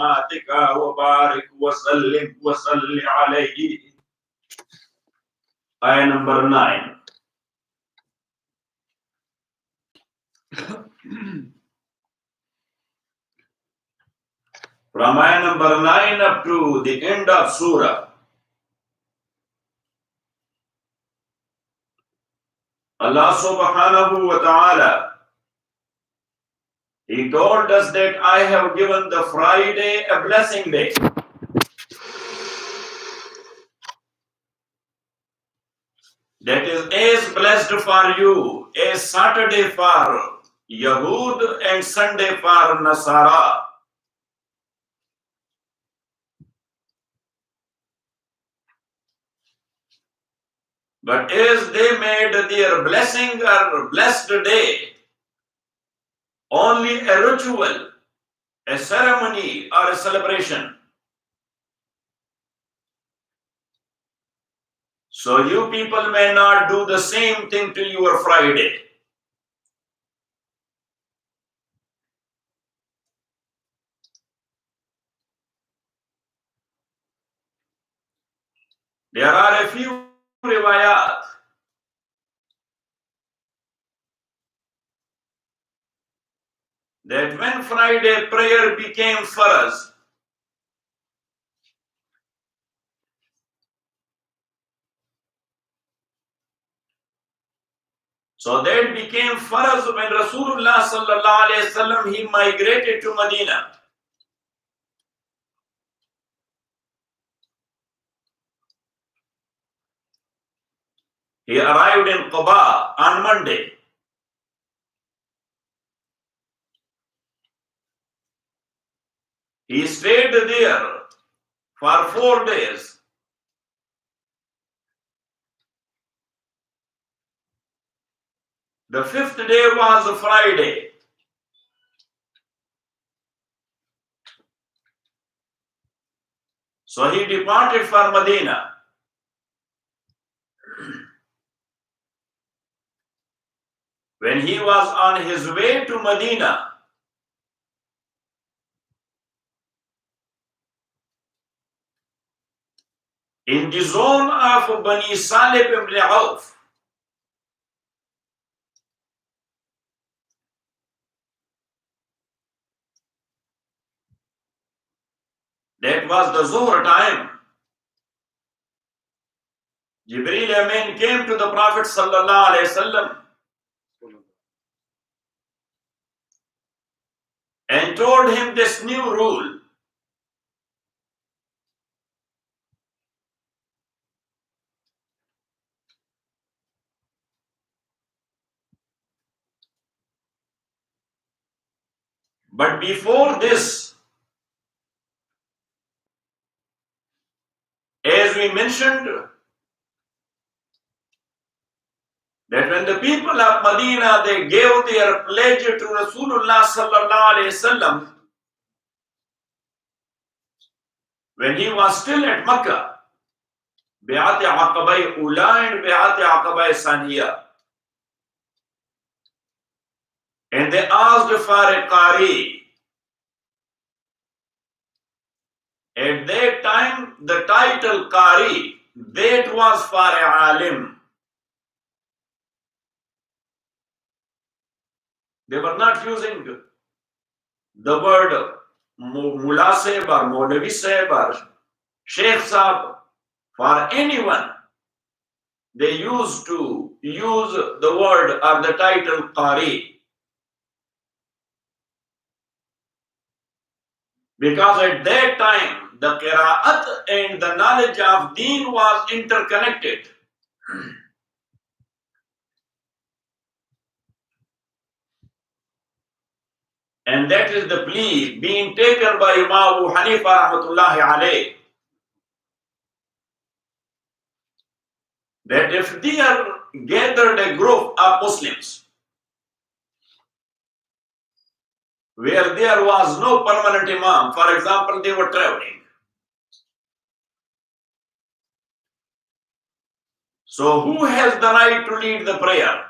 وبارك وسلم وصل عليه. Ayah number 9. From ayah number 9 up to the end of Surah, Allah subhanahu wa ta'ala, He told us that I have given the Friday a blessing day. That is as blessed for you as Saturday for Yahud and Sunday for Nasara. But as they made their blessing or blessed day only a ritual, a ceremony or a celebration, so you people may not do the same thing to your Friday. There are a few riwayat that when Friday prayer became farz, so that became farz when Rasulullah sallallahu alaihi wasallam he migrated to Medina. He arrived in Quba on Monday. He stayed there for 4 days. The 5th day was a Friday. So he departed for Medina. When he was on his way to Medina, in the zone of Bani Saheb ibn Auf, that was the Zuhr time, Jibreel Amin came to the Prophet sallallahu alaihi wasallam and told him this new rule. But before this, as we mentioned, that when the people of Medina, they gave their pledge to Rasulullah sallallahu alaihi wasallam, when he was still at Makkah, Bi'at Aqaba Ullah and Bi'at Aqaba Saniya, and they asked for a Qari. At that time, the title Qari, that was for a alim. They were not using the word Mullah Saheb or Maulavi Saheb or Sheikh Saheb for anyone. They used to use the word or the title Qari. Because at that time, the qira'at and the knowledge of deen was interconnected. And that is the plea being taken by Imam Abu Hanifa rahmatullahi alayh, that if they are gathered a group of Muslims where there was no permanent imam, for example, they were traveling. So who has the right to lead the prayer?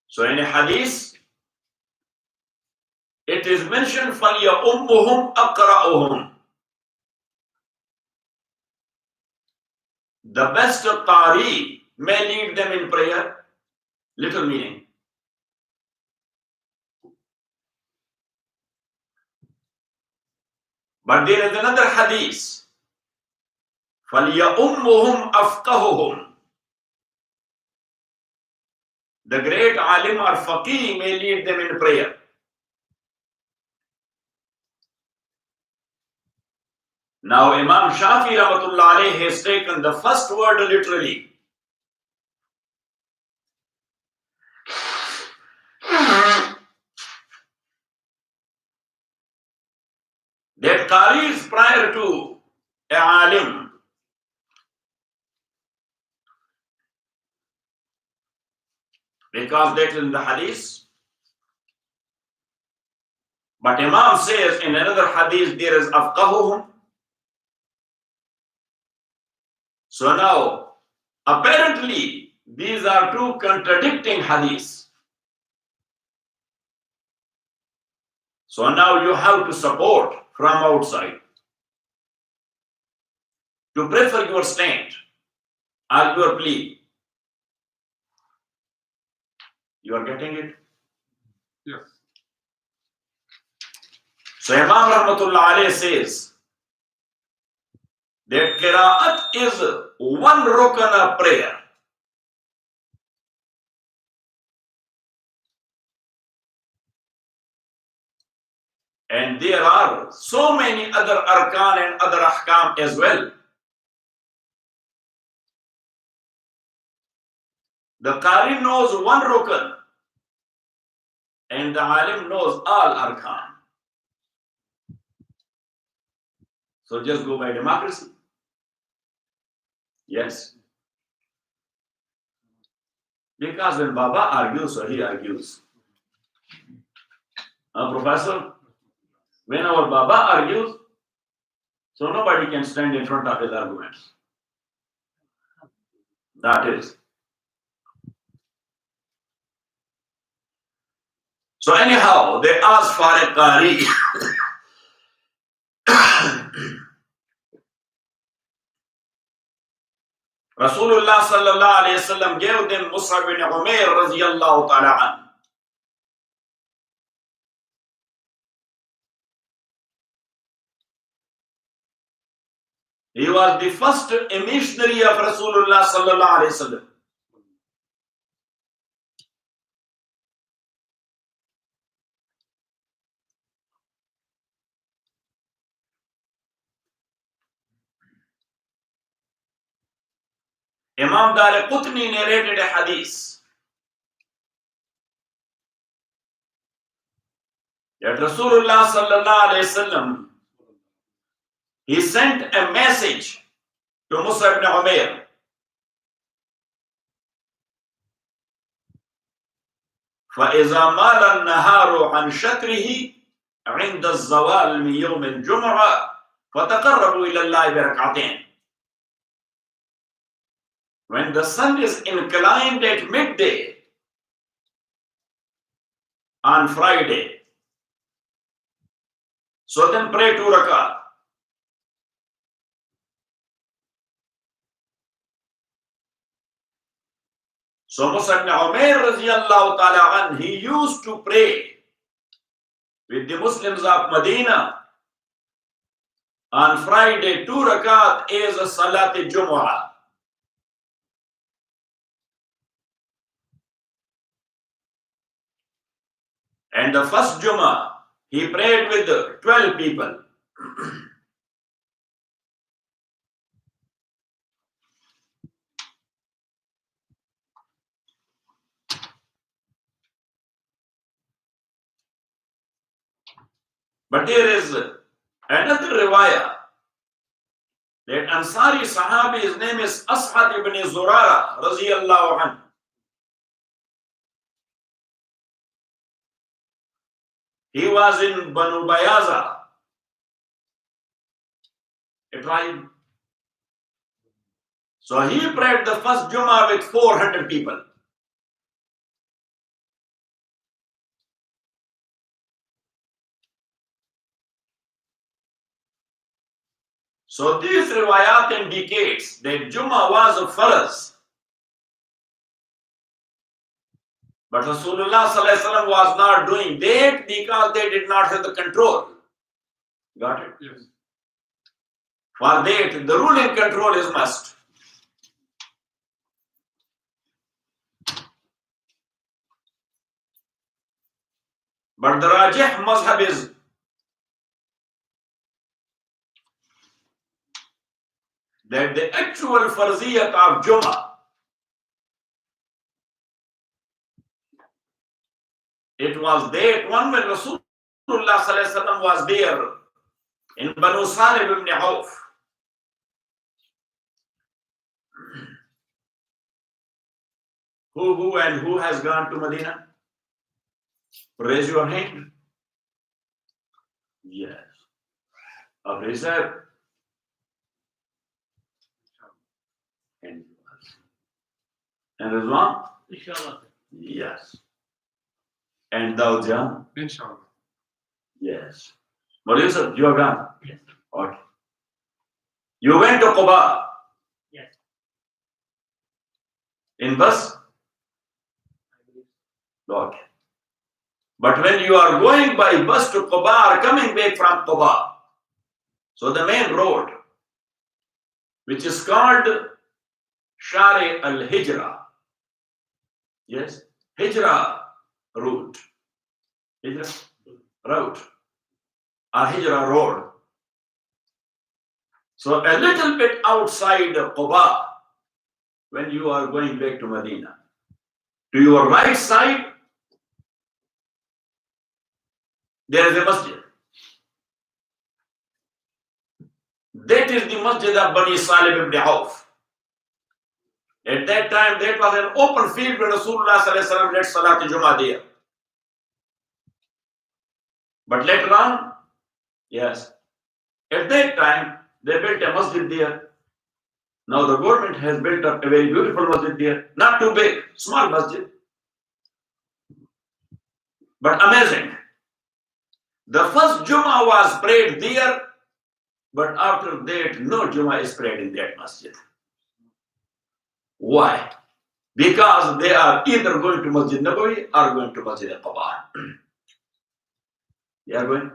So in a hadith, it is mentioned فَلْيَأُمُّهُمْ أَقْرَأُهُمْ. The best qari may lead them in prayer. Little meaning. But there is another hadith. فَلْيَأُمُّهُمْ أَفْقَهُهُمْ. The great alim or faqih may lead them in prayer. Now Imam Shafi rahmatullah alayhi has taken the first word literally. That qari is prior to a alim. Because that is in the hadith. But Imam says in another hadith there is afqahuhum. So now, apparently, these are two contradicting hadiths. So now you have to support from outside to prefer your stand or your plea. You are getting it? Yes. So Imam Rahmatullah alayhi says that qira'at is one rukn of prayer. And there are so many other arkan and other ahkam as well. The qari knows one rukn and the alim knows all arkan. So just go by democracy. Yes. Because when Baba argues, so he argues. Professor, when our Baba argues, so nobody can stand in front of his arguments. That is. So anyhow, they asked for a qari. Rasulullah sallallahu alayhi wasallam gave them Mus'ab bin Umair radiyallahu ta'ala an. He was the first missionary of Rasulullah sallallahu alayhi wasallam. Imam Daraqutni narrated a hadith that Rasulullah sallallahu alayhi wasallam, he sent a message to Musa ibn Umair. فَإِذَا مَالَ النَّهَارُ عَنْ شَطْرِهِ عِنْدَ الزَّوَالِ مِنْ يَوْمِ الْجُمْعَةِ فَتَقَرَّبُوا إِلَى اللَّهِ بِرَكْعَتَيْنِ. When the sun is inclined at midday on Friday, so then pray 2 rakat. So Musa ibn Umair radiyallahu ta'ala an, he used to pray with the Muslims of Medina on Friday 2 rakat as a Salat al-Jumu'ah. And the first Jummah, he prayed with 12 people. But there is another riwayah that Ansari Sahabi, his name is As'ad ibn Zurara, raziyallahu anhu. He was in Banu Bayaza, a tribe. So he prayed the first Jummah with 400 people. So these riwayat indicates that Jummah was a farz. But Rasulullah sallallahu alaihi wasallam was not doing that because they did not have the control. Got it? Yes. For that, the ruling control is must. But the Rajih mazhab is that the actual farziyat of Jummah, it was that one when Rasulullah sallallahu alaihi wasallam was there in Banu Saheb ibn Auf. Who has gone to Medina? Raise your hand. Yes. Of reserve. And Rizwan? Inshallah. Yes. And Dawjan? Inshallah. Yes. But Yusuf, you are gone? Yes. Okay. You went to Quba? Yes. In bus? Okay. But when you are going by bus to Quba or coming back from Quba, so the main road, which is called Shari al-Hijra, yes, Hijra route, Hijra route, or Hijra road. So a little bit outside Quba, when you are going back to Medina, to your right side, there is a masjid. That is the masjid of Bani Salib ibn Auf. At that time, that was an open field when Rasulullah sallallahu alaihi wasallam led Salat Jummah there. But later on, yes, at that time, they built a masjid there. Now the government has built up a very beautiful masjid there. Not too big, small masjid. But amazing. The first Jummah was prayed there, but after that, no Jummah is prayed in that masjid. Why? Because they are either going to Masjid Nabawi or going to Masjid Al-Quba. They are going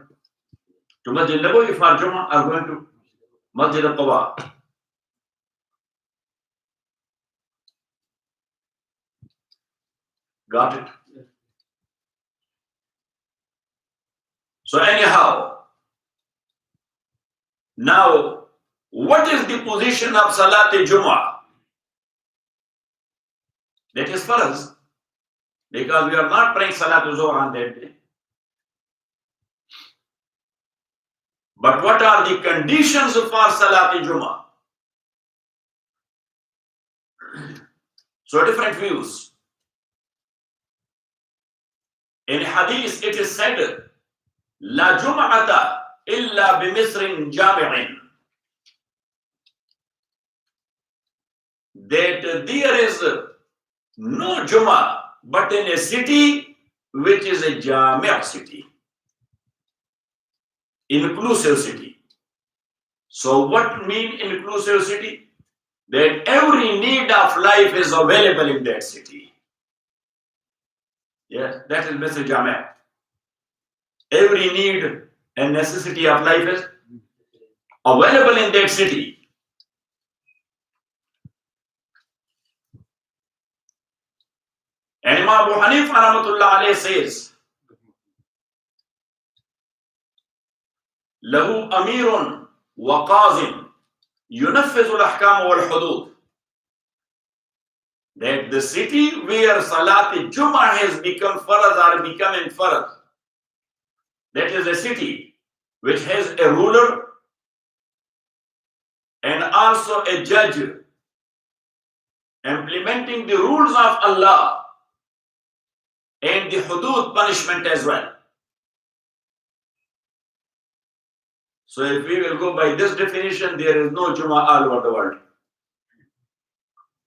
to Masjid Nabawi for Jummah or going to Masjid Al-Quba. Got it? So anyhow, now what is the position of Salat Jummah? That is farz, because we are not praying Salat Zuhr on that day. But what are the conditions for Salat Jummah? So different views. In hadith it is said, La Jum'ata illa bimisrin jami'in. That there is no Jummah but in a city which is a Jami' city, inclusive city. So what mean inclusive city? That every need of life is available in that city. Yes, that is Mr. Jami'. Every need and necessity of life is available in that city. And Imam Abu Hanifa rahmatullah alayhi says, له أمير وقاضٍ ينفذ الأحكام والحدود. That the city where Salat Jummah has become farz or becoming farz, that is a city which has a ruler and also a judge implementing the rules of Allah and the hudud punishment as well. So if we will go by this definition, there is no Jummah all over the world.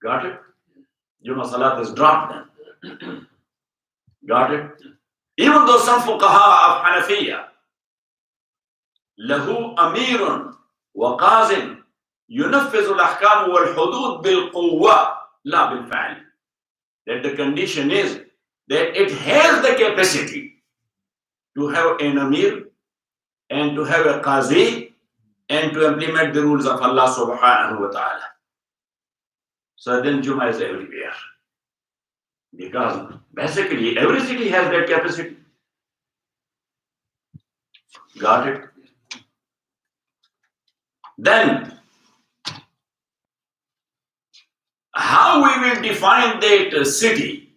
Got it? Jummah Salat is dropped then. Got it? Even though some fuqaha of Hanafiya, lahu amirun وقاز ينفذ الأحكام والحدود بالقوة لا بالفعل. That the condition is that it has the capacity to have an Amir and to have a Qazi and to implement the rules of Allah subhanahu wa ta'ala. So then Jummah is everywhere. Because basically every city has that capacity. Got it? Then, how we will define that city?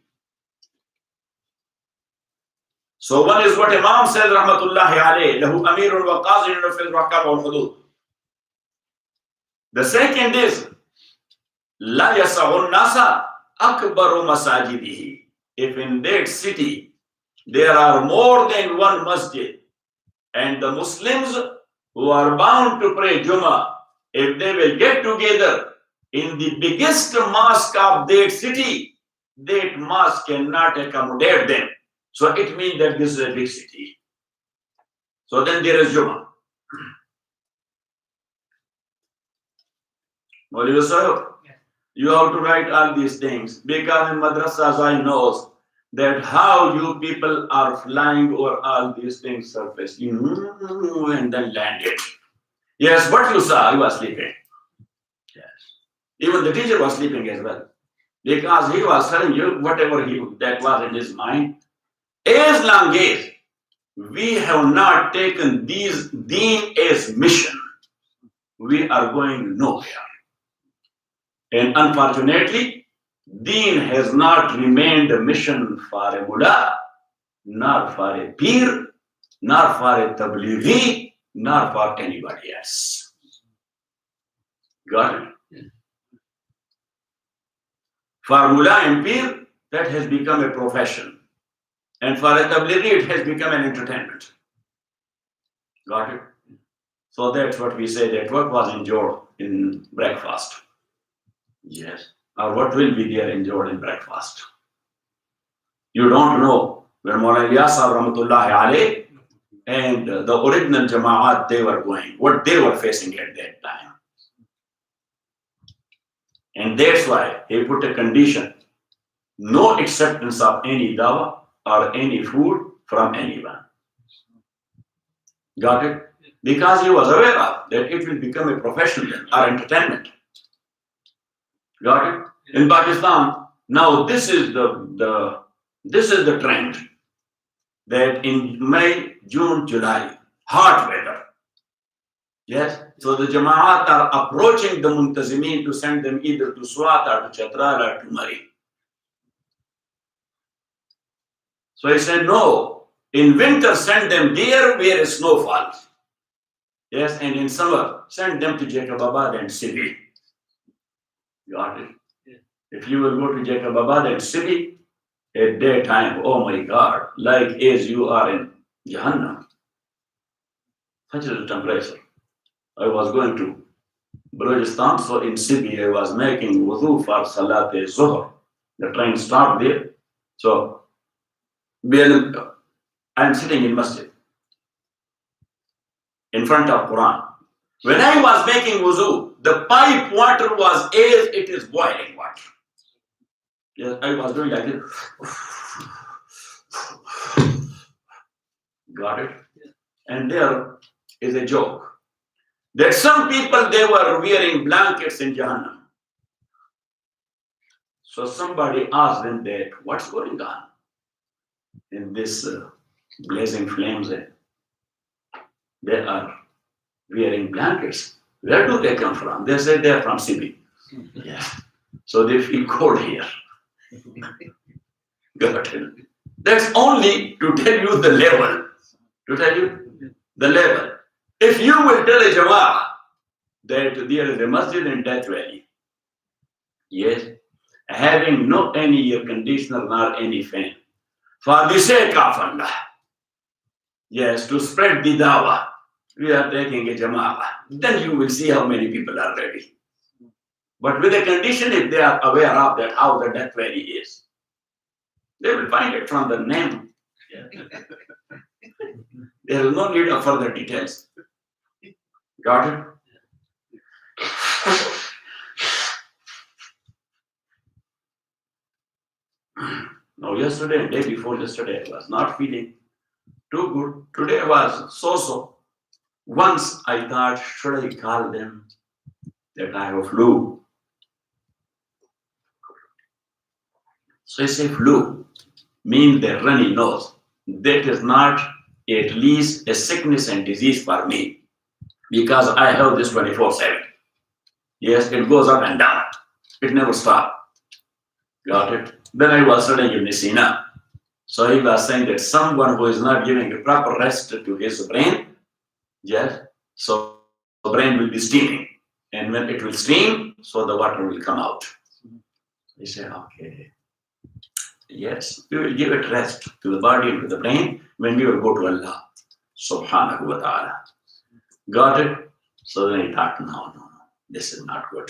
So one is what Imam says, rahmatullahi alayhi, lahu amirun wa qazin yunafidhu al-ahkam wal hudud. The second is, la yasa'u an-nasa akbaru masajidihi. If in that city there are more than one masjid, and the Muslims who are bound to pray Jummah, if they will get together in the biggest mosque of that city, that mosque cannot accommodate them. So it means that this is a big city. So then there is Jummah. Maulvi Saheb, you have to write all these things, because in madrasas I know that how you people are flying over all these things surface, and then landed. Yes, what you saw, you were sleeping. Yes. Even the teacher was sleeping as well, because he was telling you whatever that was in his mind. As long as we have not taken these deen as mission, we are going nowhere. And unfortunately, deen has not remained a mission for a mullah, nor for a peer, nor for a tablighi, nor for anybody else. Got it? Yeah. For mullah and peer, that has become a profession. And for a tablighi, it has become an entertainment. Got it? So that's what we say, that what was enjoyed in breakfast. Yes. Or what will be there enjoyed in breakfast. You don't know where Maulana Yasar rahmatullahi alayh and the original Jama'at they were going, what they were facing at that time. And that's why he put a condition, no acceptance of any dawah or any food from anyone. Got it? Because he was aware of that it will become a profession or entertainment. Got it? In Pakistan, now this is the trend, that in May, June, July, hot weather. Yes? So the Jama'at are approaching the Muntazimeen to send them either to Swat or to Chhatral or to Mari. So he said, no, in winter send them there where is snow falls. Yes, and in summer, send them to Jacobabad and Sibi. Got it? Yeah. If you will go to Jacobabad and Sibi at daytime, oh my God, like as you are in Jahannam. Such is the temperature. I was going to Balochistan, so in Sibi I was making wudu for Salat Zuhr. The train stopped there. So I'm sitting in masjid in front of Quran. When I was making wuzu, the pipe water was as it is boiling water. Yes, I was doing like this. Got it? And there is a joke that some people, they were wearing blankets in Jahannam. So somebody asked them that, what's going on in this blazing flames? They are wearing blankets. Where do they come from? They say they're from Sibi. Yeah. So they feel cold here. Got it? That's only to tell you the level. To tell you the level. If you will tell a Jama'ah that there is a masjid in Death Valley, yes, having no any air conditioner nor any fan, for the sake of Allah, yes, to spread the dawah, we are taking a Jama'ah, then you will see how many people are ready. But with a condition, if they are aware of that, how the Death Valley is, they will find it from the name. There is no need of further details. Got it? Now, yesterday, day before yesterday, I was not feeling too good. Today was so-so. Once I thought, should I call them that I have flu? So I say flu means the runny nose. That is not at least a sickness and disease for me because I have this 24/7. Yes, it goes up and down. It never stops. Got it? Then I was studying in Messina. So he was saying that someone who is not giving a proper rest to his brain, yes, so the brain will be steaming. And when it will steam, so the water will come out. He said, okay, yes, we will give it rest to the body and to the brain when we will go to Allah, subhanahu wa ta'ala. Got it? So then he thought, no, this is not good.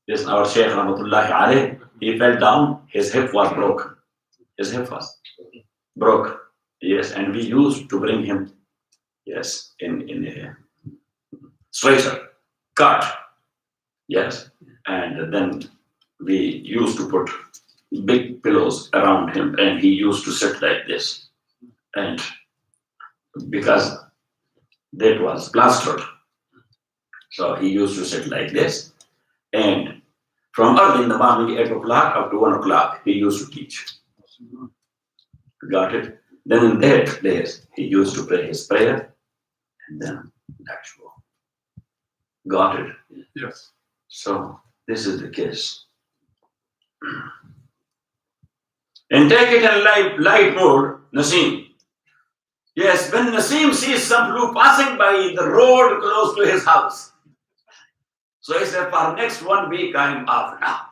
This our Sheikh rahmatullahi alayh, he fell down, his hip was broken. His hip was broke. Yes, and we used to bring him, yes, in a stretcher, cut. Yes, and then we used to put big pillows around him and he used to sit like this. And because that was plastered, so he used to sit like this. And from early in the morning, 8 o'clock up to 1 o'clock, he used to teach. Got it? Then in that place, he used to pray his prayer and then that's all. Got it? Yes. So this is the case. And take it in light mode, Nasim. Yes, when Nasim sees some flu passing by the road close to his house, so he said, for next 1 week I am off now.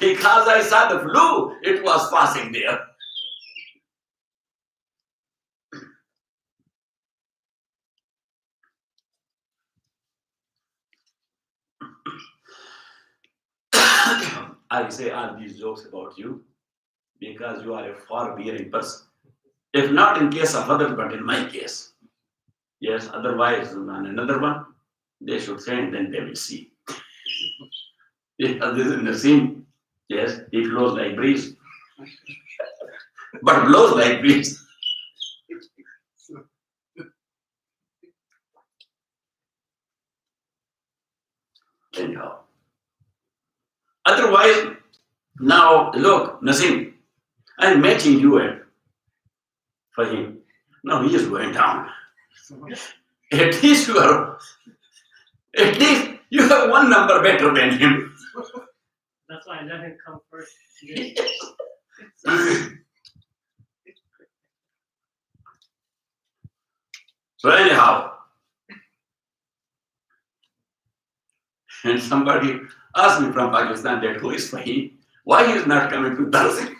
Because I saw the flu, it was passing there. I say all these jokes about you because you are a forbearing person. If not in case of others, but in my case. Yes, otherwise, on another one, they should say and then they will see. Because this is Nasim. Yes, he flows like breeze. But blows like breeze. Anyhow. Otherwise, now look, Nasim, I'm matching you for him. Now he is going down. At least you have 1 number better than him. That's why I let him come first. So anyhow, and somebody asked me from Pakistan that who is Fahim? Why he is not coming to Darsi?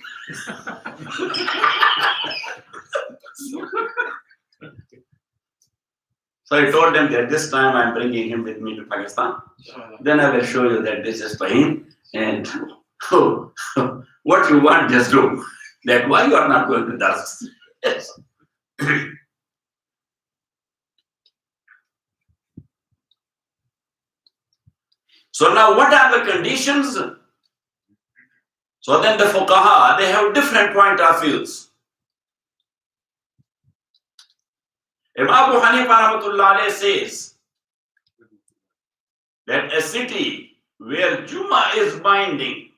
So I told them that this time I'm bringing him with me to Pakistan. Then I will show you that this is Fahim and what you want, just do. That why you are not going to Darsi? Yes. So now what are the conditions? So then the fuqaha, they have different point of views. Imam Abu Hanifa rahmatullah alayhi says that a city where Jumu'ah is binding,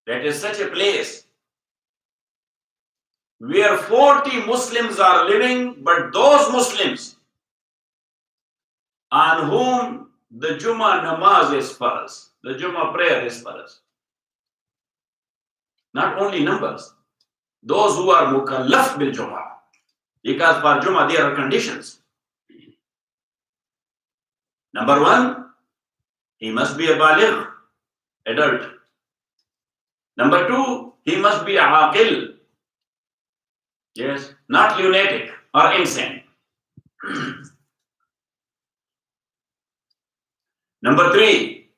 that is such a place where 40 Muslims are living, but those Muslims on whom the Jummah namaz is farz, the Jummah prayer is farz. Not only numbers, those who are mukallaf bil Jummah. Because for Jummah there are conditions. Number 1, he must be a baligh, adult. Number 2, he must be a aqil. Yes, not lunatic or insane. Number 3,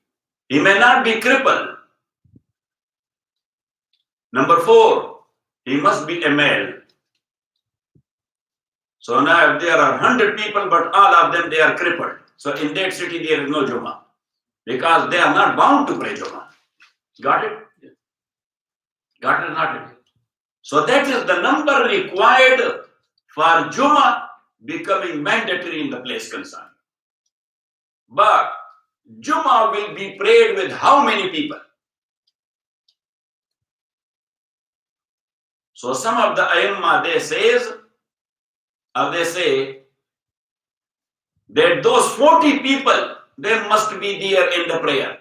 he may not be crippled. Number 4, he must be a male. So now if there are 100 people, but all of them, they are crippled. So in that city, there is no Jumu'ah. Because they are not bound to pray Jumu'ah. Got it? Got it or not? So that is the number required for Jumu'ah becoming mandatory in the place concerned. But Jumu'ah will be prayed with how many people? So some of the A'immah, they say that those 40 people, they must be there in the prayer.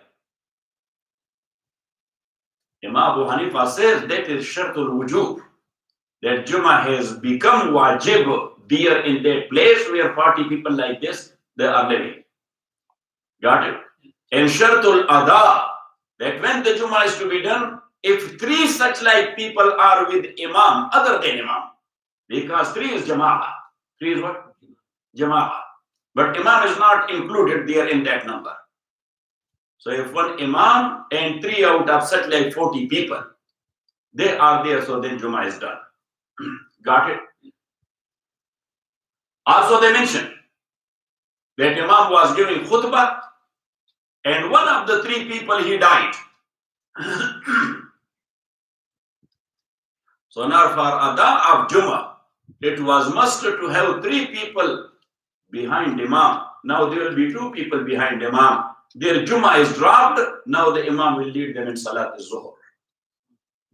Imam Abu Hanifa says that is Shartul Wujub, that Jumu'ah has become wajib there in that place where 40 people like this, they are living. Got it? And Shartul Ada, that when the Jumu'ah is to be done, if 3 such like people are with Imam, other than Imam, because 3 is Jama'ah. 3 is what? Jama'ah. But Imam is not included there in that number. So if one Imam and 3 out of such like 40 people, they are there, so then Jumu'ah is done. Got it? Also they mentioned that Imam was giving khutbah and one of the 3 people, he died. So now for Ada of Jumu'ah, it was must to have 3 people behind Imam. Now there will be 2 people behind Imam. Their Jumu'ah is dropped. Now the Imam will lead them in Salat al-Zuhr.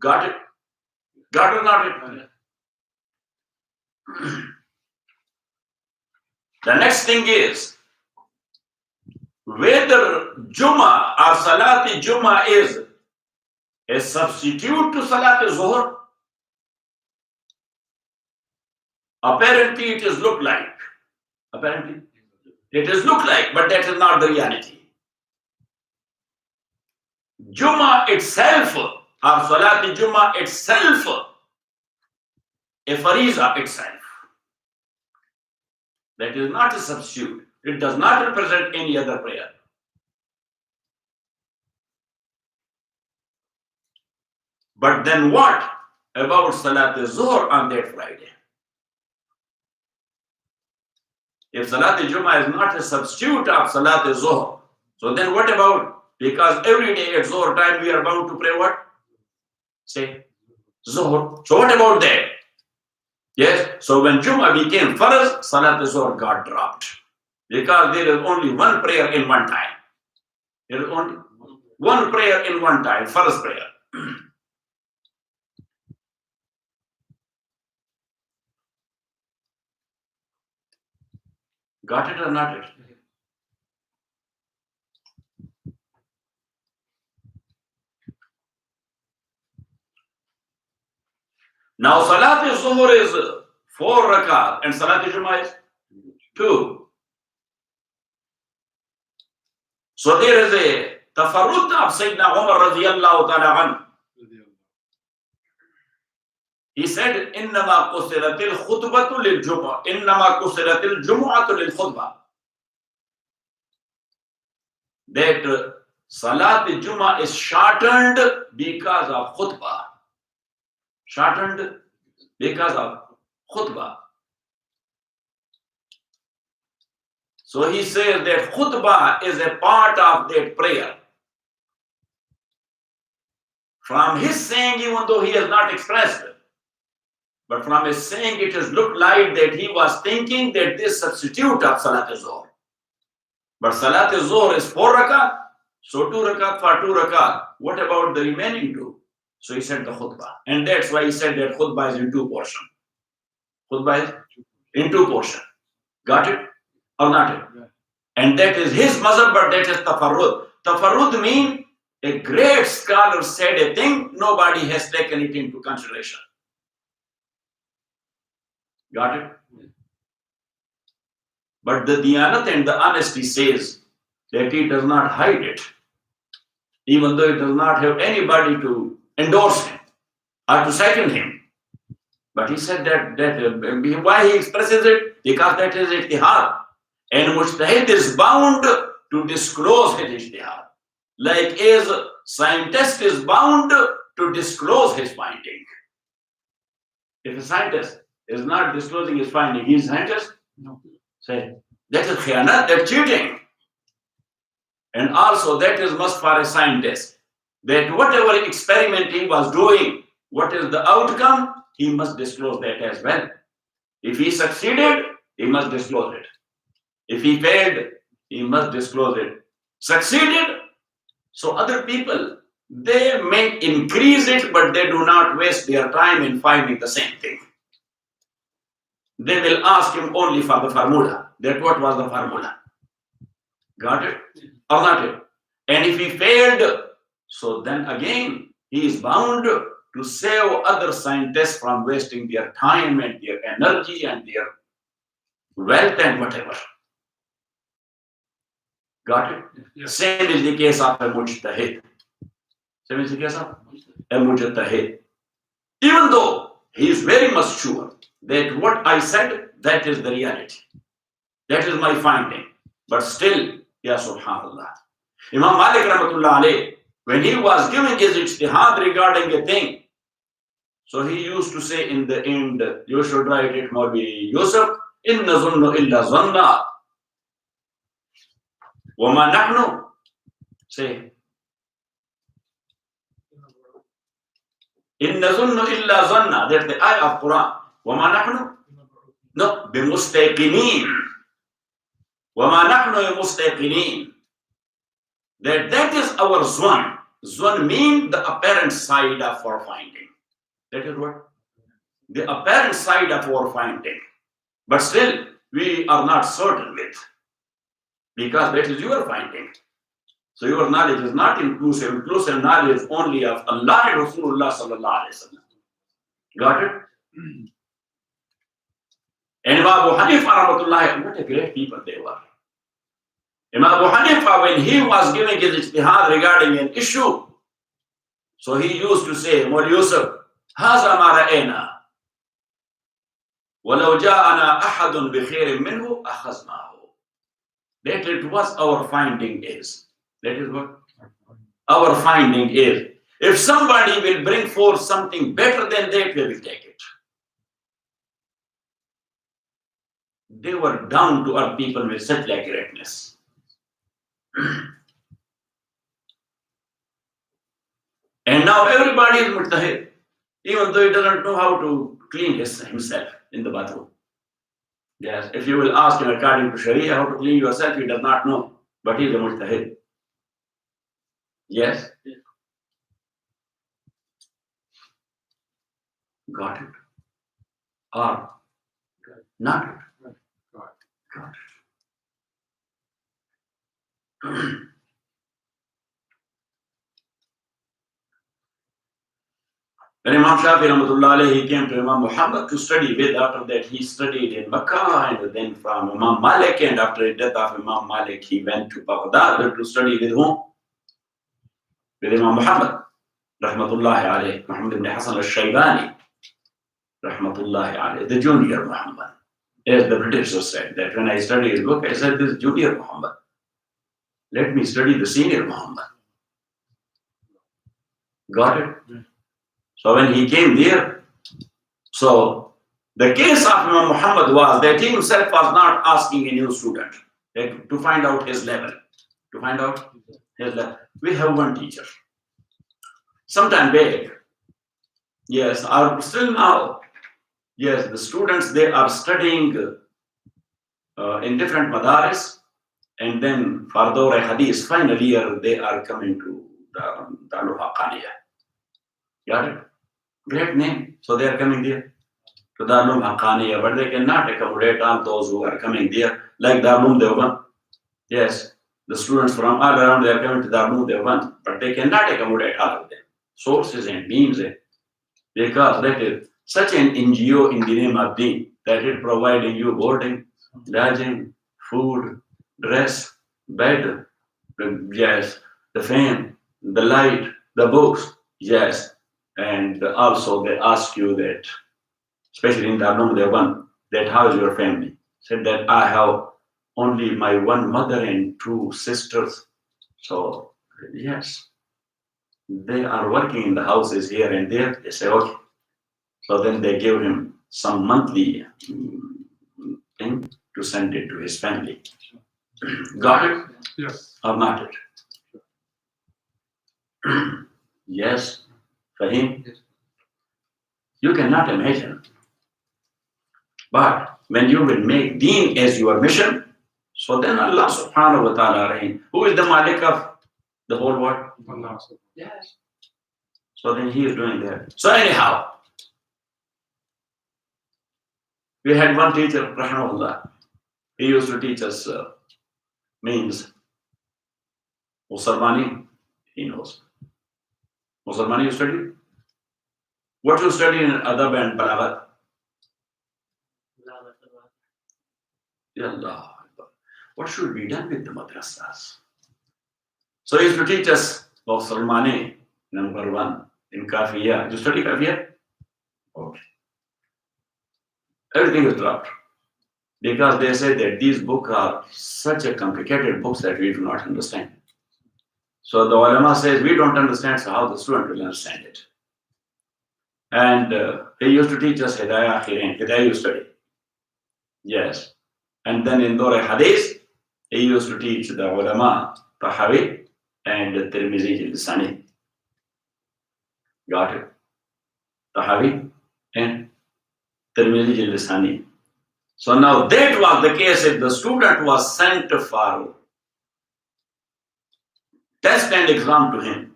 Got it? Got it or not? The next thing is whether Jumu'ah or Salat al-Jumu'ah is a substitute to Salat al-Zuhr. Apparently it is look like. Apparently it is look like, but that is not the reality. Jumu'ah itself, or Salat al-Jumu'ah itself, a fariza itself. That is not a substitute. It does not represent any other prayer. But then what about Salat al-Zuhr on that Friday? If Salat al-Jumu'ah is not a substitute of Salat al-Zuhr, so then what about? Because every day at Zuhr time we are bound to pray what? Say, Zuhr. So what about that? Yes, so when Jumu'ah became Farz, Salat al-Zuhr got dropped. Because there is only one prayer in one time. There is only one prayer in one time, Farz prayer. Got it or not it? Now Salat al-Zuhr is 4 rakat and Salat al-Jumu'ah is 2. So there is a tafarrud of Sayyidina Umar radiyallahu ta'ala anhu. He said, إِنَّمَا قُصِرَتِ الْخُطْبَةُ لِلْجُمُعَةِ إِنَّمَا قُصِرَتِ الْجُمُعَةُ لِلْخُطْبَةِ. That Salat al-Jumu'ah is shortened because of khutbah. Shortened because of khutbah. So he says that khutbah is a part of that prayer. From his saying, even though he has not expressed it, but from his saying, it has looked like that he was thinking that this substitute of Salat al-Zuhr. But Salat al-Zuhr is 4 rakat, so 2 rakat for 2 rakat. What about the remaining 2? So he said the khutbah. And that's why he said that khutbah is in 2 portions. Khutbah is in 2 portions. Got it? Or not it? Yeah. And that is his mazhab, but that is tafarrud. Tafarrud means a great scholar said a thing, nobody has taken it into consideration. Got it? Yeah. But the diyanat and the honesty says that he does not hide it, even though it does not have anybody to endorse him or to second him. But he said that why he expresses it? Because that is ijtihad. And mujtahid is bound to disclose his ijtihad. Like as a scientist is bound to disclose his finding. If a scientist is not disclosing his finding, he is scientist? No. Say, that is khiyanat, that's cheating. And also that is must for a scientist, that whatever experiment he was doing, what is the outcome, he must disclose that as well. If he succeeded, he must disclose it. If he failed, he must disclose it. Succeeded, so other people, they may increase it, but they do not waste their time in finding the same thing. They will ask him only for the formula, that what was the formula. Got it? Or not it? And if he failed, so then again, he is bound to save other scientists from wasting their time and their energy and their wealth and whatever. Got it? Yes. Same is the case of a mujtahid. Same is the case of a mujtahid. Even though he is very much sure that what I said, that is the reality. That is my finding. But still, ya subhanallah. Imam Malik rahmatullah alayh, when he was giving his ijtihad regarding a thing, so he used to say in the end, you should write it, Mawli Yusuf, inna zunnu illa zanna. Wama nahnu. Say, inna zunnu illa zanna. That's the ayah of Quran. Wama nahnu. No, bimustaqinin. Wama nahnu bimustaqinin. That is our zwan. Zwan means the apparent side of our finding. That is what? The apparent side of our finding. But still, we are not certain with. Because that is your finding. So your knowledge is not inclusive. Inclusive knowledge is only of Allah and Rasulullah sallallahu alaihi wasallam. Got it? And Imam Abu Hanifa rahmatullah, what a great people they were. Imam Abu Hanifa, when he was giving his ijtihad regarding an issue, so he used to say, Mawli Yusuf, هذا ما رأينا ولو جاءنا أحد بخير منه أخذناه. That it was our finding is. That is what? Our finding is. If somebody will bring forth something better than that, we will take it. They were down to earth people with such like greatness. And now everybody is mujtahid, even though he doesn't know how to clean himself in the bathroom. Yes, if you will ask him according to Sharia how to clean yourself, he does not know, but he is a mujtahid. Yes? Got it? Or not it? Got it. When Imam Shafi rahmatullah alayhi, he came to Imam Muhammad to study with, after that he studied in Makkah, and then from Imam Malik, and after the death of Imam Malik, he went to Baghdad to study with whom? With Imam Muhammad rahmatullah alayhi, Muhammad ibn Hassan al-Shaybani rahmatullah alayhi, the junior Muhammad. As the Britishers said, that when I study his book, I said, this is junior Muhammad. Let me study the senior Muhammad. Got it? So when he came there, so the case of Imam Muhammad was that he himself was not asking a new student to find out his level. To find out his level. We have one teacher. Sometime back, yes, or still now, yes, the students, they are studying in different madaris, and then for Dawra Hadith, final year, they are coming to the Ullah. Got it? Great name. So they are coming there to Darul Haqqaniya, but they cannot accommodate all those who are coming there, like Darul Dewan. Yes, the students from all around, they are coming to Darul Dewan, but they cannot accommodate all of them. Sources and beams, because that is such an NGO in the name of Deen, that is providing you boarding, lodging, food, dress, bed, yes, the fan, the light, the books, yes. And also they ask you that, especially in Darul Dewan, that how is your family? Said that I have only my one mother and two sisters. So yes, they are working in the houses here and there. They say, okay. So then they give him some monthly thing to send it to his family. Got it? Yes. Or not it? Yes. Fahim? You cannot imagine. But when you will make deen as your mission, so then Allah subhanahu wa ta'ala rahim, who is the Malik of the whole world? Allah. Yes. So then he is doing that. So anyhow, we had one teacher, rahimahullah. He used to teach us means Musalmani, he knows. Musalmani you study? What you study in Adab and Balaghat? Ya Allah. What should be done with the madrasas? So he used to teach us Musalmani, number one, in Kafiya. You study Kafiya? Okay. Everything is dropped. Because they say that these books are such a complicated books that we do not understand. So the ulama says we don't understand, so how the student will understand it. And he used to teach us Hidayah Akhirin. Hidayah you study. Yes. And then in Dore Hadith, he used to teach the ulama Tahawi and Tirmizi Jildisani. Got it? Tahawi and Tirmizi Jildisani. So now that was the case if the student was sent for test and exam to him.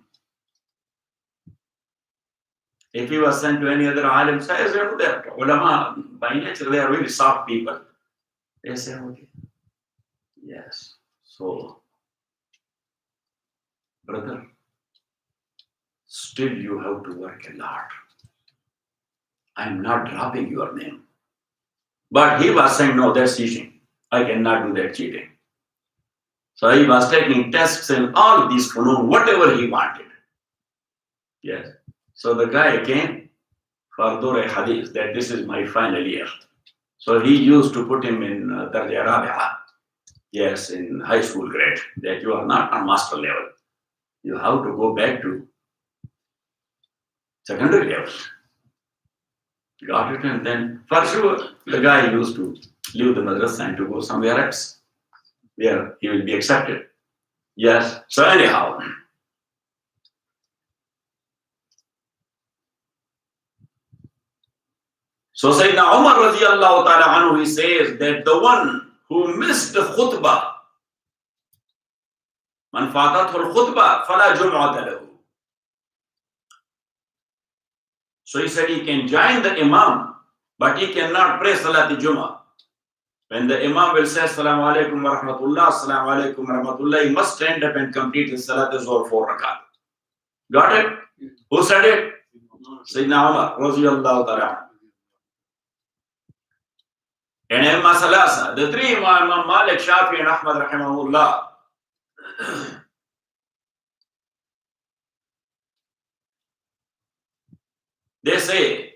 If he was sent to any other alim, says that ulama, by nature they are really soft people. They say, okay, yes. So, brother, still you have to work a lot. I'm not dropping your name. But he was saying, no, that's cheating. I cannot do that cheating. So he was taking tests in all these funun, whatever he wanted. Yes. So the guy came for Dore Hadith, that this is my final year. So he used to put him in Darja Rabi'a. Yes, in high school grade, that you are not on master level. You have to go back to secondary level. Got it? And then, for sure, the guy used to leave the madrasa and to go somewhere else, where he will be accepted. Yes. So anyhow, so Sayyidina Umar radiallahu ta'ala anhu, he says that the one who missed the khutbah, man fatathul khutbah, fala jum'ata lahu. So he said he can join the imam, but he cannot pray Salat al-Jumu'ah. When the imam will say Assalamu alaikum wa rahmatullah, Assalamu alaikum wa rahmatullah, he must stand up and complete his Salat al-Zuhr 4 rakat. Got it? Who said it? Sayyidina Umar radiallahu ta'ala. And Imam Salasa, the three Imam Malik, Shafi and Ahmad rahimahullah. They say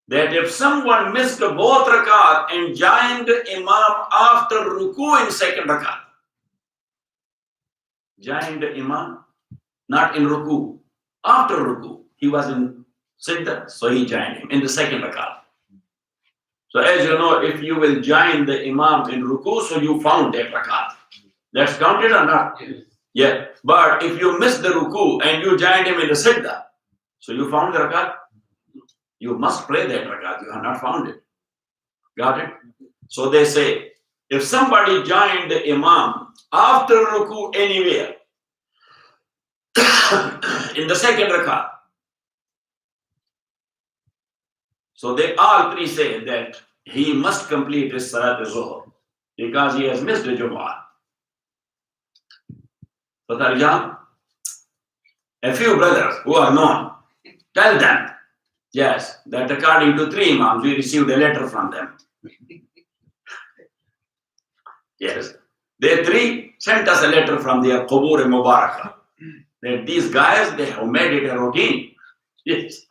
that if someone missed both rakat and joined the imam after ruku in second rakat, joined the imam, not in ruku, after ruku, he was in sidda, so he joined him in the second rakat. So as you know, if you will join the imam in ruku, so you found that rakat. That's counted or not? Yes. Yeah. But if you missed the ruku and you joined him in the sidda, so you found the rakat, you must pray that rakat. You have not found it. Got it? So they say, if somebody joined the imam after ruku anywhere, in the second rakat, so they all three say that he must complete his Salat al-Zuhr because he has missed the Jumu'ah. So Tarjam, a few brothers who are known, tell them, yes, that according to three Imams, we received a letter from them. Yes, they three sent us a letter from their Qubur Mubarakah that these guys, they have made it a routine. Yes.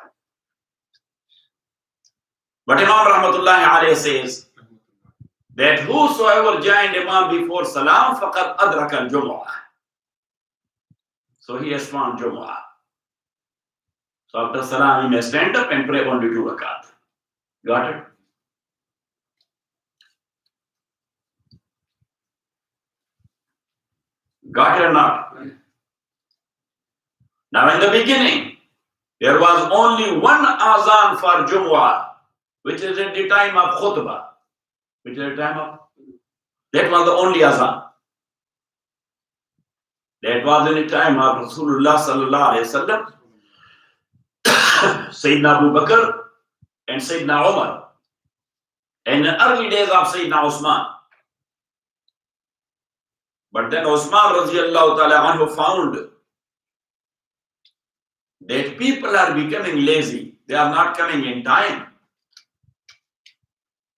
But Imam Rahmatullahi alayhi says that whosoever joined Imam before Salam, faqad adraka al-Jumu'ah. So he has found Jumu'ah. So after Salam, he may stand up and pray only 2 rakat. Got it? Got it or not? Now in the beginning, there was only one azan for Jumu'ah, which is at the time of khutbah. Which is at the time of? That was the only azan. That was in the time of Rasulullah sallallahu alayhi wasallam, Sayyidina Abu Bakr and Sayyidina Umar, and the early days of Sayyidina Usman. But then Usman radiallahu ta'ala anhu found that people are becoming lazy. They are not coming in time.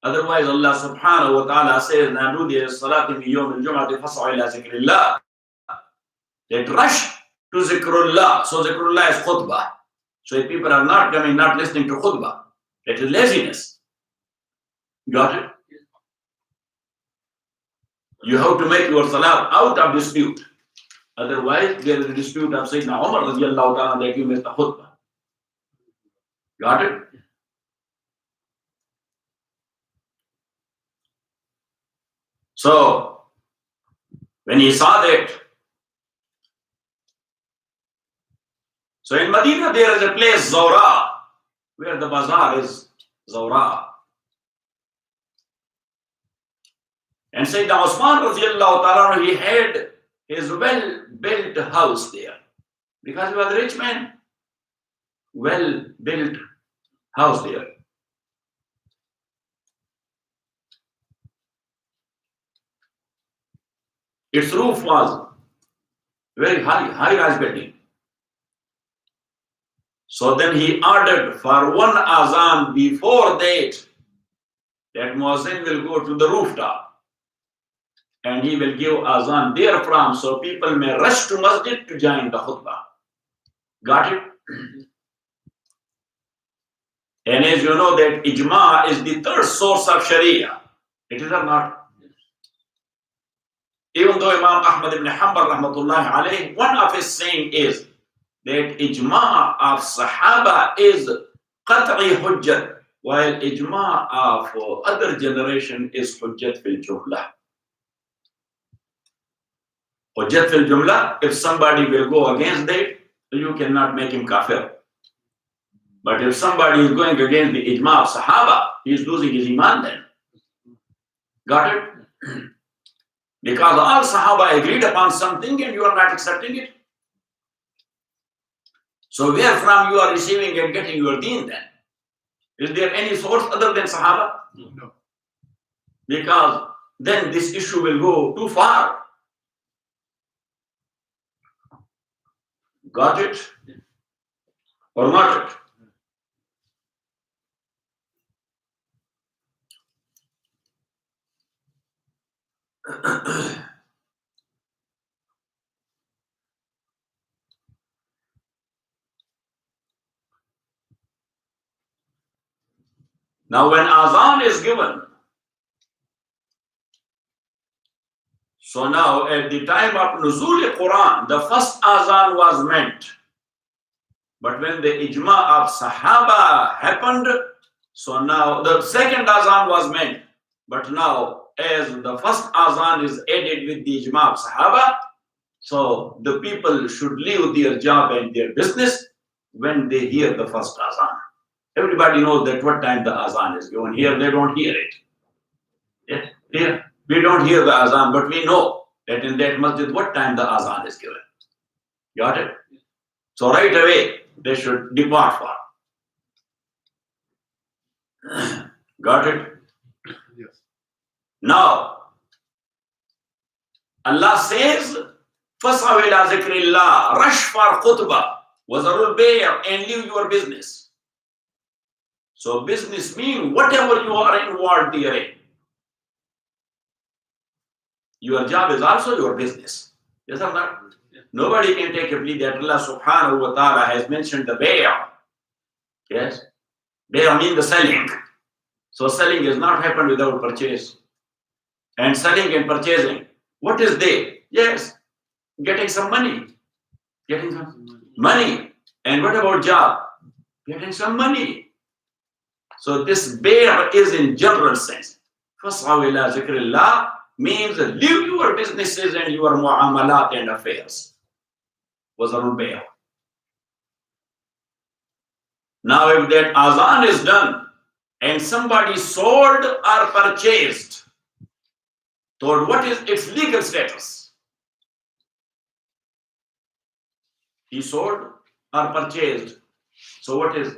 Otherwise, Allah subhanahu wa ta'ala says, نَنُودِيَ الصَّلَاةِ مِنْ يَوْمِ الْجُمْعَةِ فَاسْعُوا إِلَى ذِكْرِ اللَّهِ. That rush to zikrullah. So zikrullah is khutbah. So if people are not coming, not listening to khutbah, that is laziness. Got it? You have to make your salah out of dispute. Otherwise, there is a dispute of Sayyidina Umar radiallahu ta'ala that you missed the khutbah. Got it? So, when he saw that, so in Medina there is a place, Zawra, where the bazaar is Zawra. And Sayyidina Usman radiallahu ta'ala, he had his well-built house there. Because he was a rich man. Well-built house there. Its roof was very high-rise building. So then he ordered for one azan before that Muazzin will go to the rooftop and he will give azan therefrom, so people may rush to masjid to join the khutbah. Got it? And as you know that ijma is the third source of sharia. It is or not? Even though Imam Ahmad ibn Hanbal rahmatullahi alayhi, one of his saying is that ijma of Sahaba is qat'i hujjat, while ijma of other generation is hujjat fil jumlah. Hujjat fil jumlah, if somebody will go against that, you cannot make him kafir. But if somebody is going against the ijma of Sahaba, he is losing his iman then. Got it? Because all Sahaba agreed upon something and you are not accepting it. So where from you are receiving and getting your deen then? Is there any source other than Sahaba? No. Because then this issue will go too far. Got it? Or not it? Now when azan is given, so now at the time of Nuzul Quran, the first azan was meant. But when the ijma of Sahaba happened, so now the second azan was meant. But now as the first azan is added with the ijma of Sahaba, so the people should leave their job and their business when they hear the first azan. Everybody knows that what time the azan is given. Here they don't hear it. Yeah? Here we don't hear the azan, but we know that in that masjid what time the azan is given. Got it? So right away they should depart for. Got it? Yes. Now Allah says, فَاسْعَوْا إِلَىٰ ذِكْرِ اللَّهِ, rush for khutbah, وَذَرُوا الْبَيْعَ, and leave your business. So business means whatever you are involved therein. Your job is also your business. Yes or not? Nobody can take a plea that Allah subhanahu wa ta'ala has mentioned the bay'ah. Yes? Bay'ah means the selling. So selling has not happened without purchase. And selling and purchasing, what is they? Yes, getting some money. Getting some money. And what about job? Getting some money. So this bay' is in general sense. فَاسْعَوْا إِلَىٰ ذِكْرِ اللَّهِ means leave your businesses and your mu'amalat and affairs. وَذَرُوا الْبَيْعَ. Now if that azan is done and somebody sold or purchased, so what is its legal status? He sold or purchased. So what is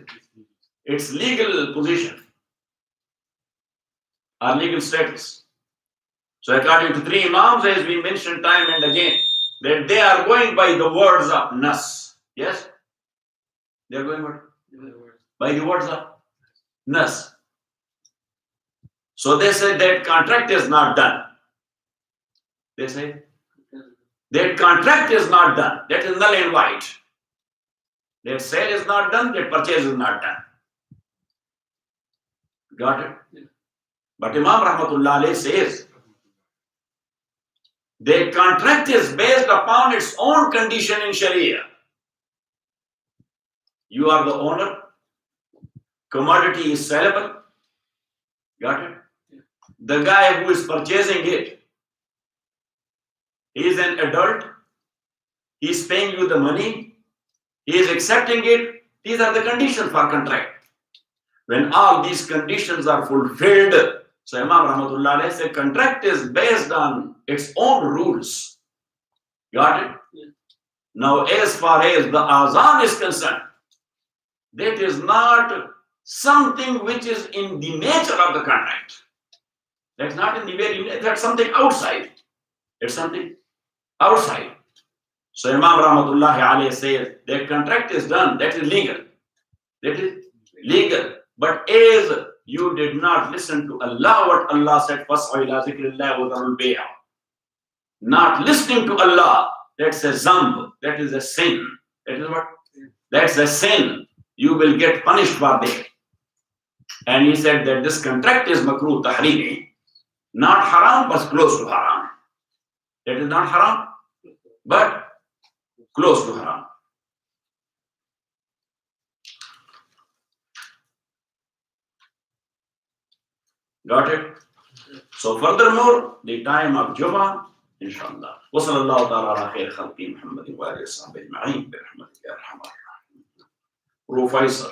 its legal position or legal status? So according to three imams, as we mentioned time and again, that they are going by the words of nas. Yes? They are going by the words of nas. So they said that contract is not done. They say that contract is not done. That is null and void. That sale is not done, that purchase is not done. Got it? Yeah. But Imam Rahmatullah Alayhi says that contract is based upon its own condition in Sharia. You are the owner, commodity is sellable. Got it? Yeah. The guy who is purchasing it, he is an adult, he is paying you the money, he is accepting it. These are the conditions for contract. When all these conditions are fulfilled, so Imam Rahmatullah Alayhi said contract is based on its own rules. Got it? Yeah. Now as far as the azan is concerned, that is not something which is in the nature of the contract. That's not in the very nature, that's something outside. It's something outside. So Imam Rahmatullahi Alayhi says that contract is done, that is legal. That is legal. But as you did not listen to Allah, what Allah said, فَاسْعُوا إِلَىٰ ذِكْرِ اللَّهِ وَذَرُوا الْبَيْعَ. Not listening to Allah, that's a zamb, that is a sin. That is what? That's a sin. You will get punished for that. And he said that this contract is makruh tahrimi, not haram, but close to haram. That is not haram, but close to haram. Got it? So furthermore, the time of Jumu'ah, inshallah. Wa sallallahu ta'ala ala khair khalqi Muhammadin wa alihi wa sahbihi ajma'in bi rahmatika ya arhamar rahimin. Professor.